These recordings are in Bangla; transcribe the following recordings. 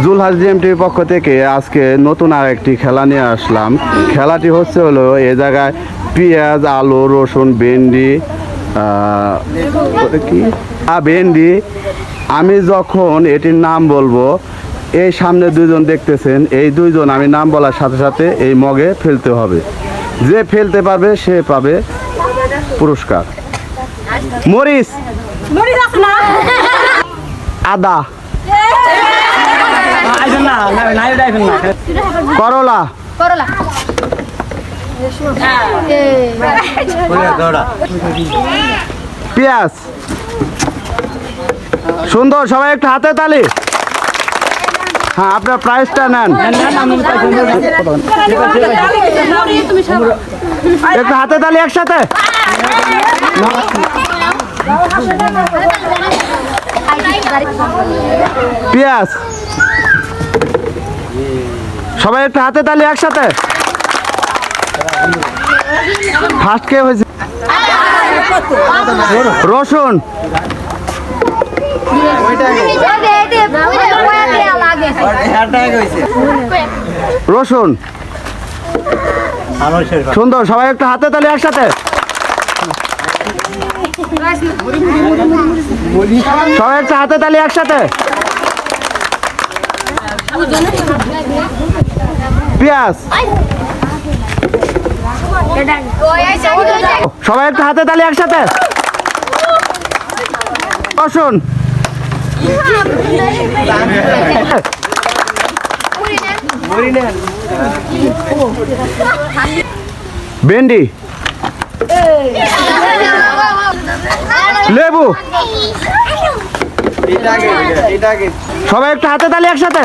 জুলহাস জিএমটির পক্ষ থেকে আজকে নতুন আরেকটি খেলা নিয়ে আসলাম। খেলাটি হচ্ছে হলো এ জায়গায় পেঁয়াজ, আলু, রসুন, ভেন্ডি ভেন্ডি আমি যখন এটির নাম বলবো, এই সামনে দুইজন দেখতেছেন, এই দুইজন আমি নাম বলার সাথে সাথে এই মগে ফেলতে হবে। যে ফেলতে পারবে সে পাবে পুরস্কার। মরিচ, আদা, করলা, পেঁয়াজ। সুন্দর, সবাই একটু হাতে তালি। হ্যাঁ, আপনার প্রাইজটা নেন। একটু হাতে তালি একসাথে। পেঁয়াজ, সবাই একটু হাতে তালি একসাথে। ফার্স্ট কে হয়েছে? রসুন, রসুন। সুন্দর, সবাই একটু হাতে তালি একসাথে। সবাই একটু হাতে তালি একসাথে। পেঁয়াজ, সবাই একটু হাতে তালি একসাথে। রসুন, ভেন্ডি, লেবু। সবাই একটু হাতে তালি একসাথে।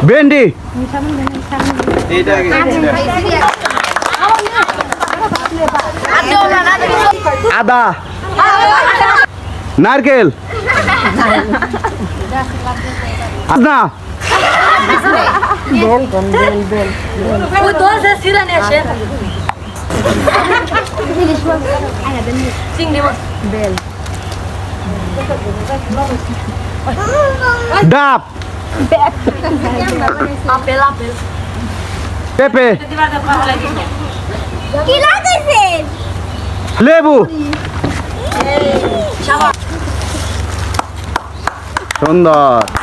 ভেন্ডি, আদা, নারকেল, না ডাব, পেঁপে, লেবু। সুন্দর।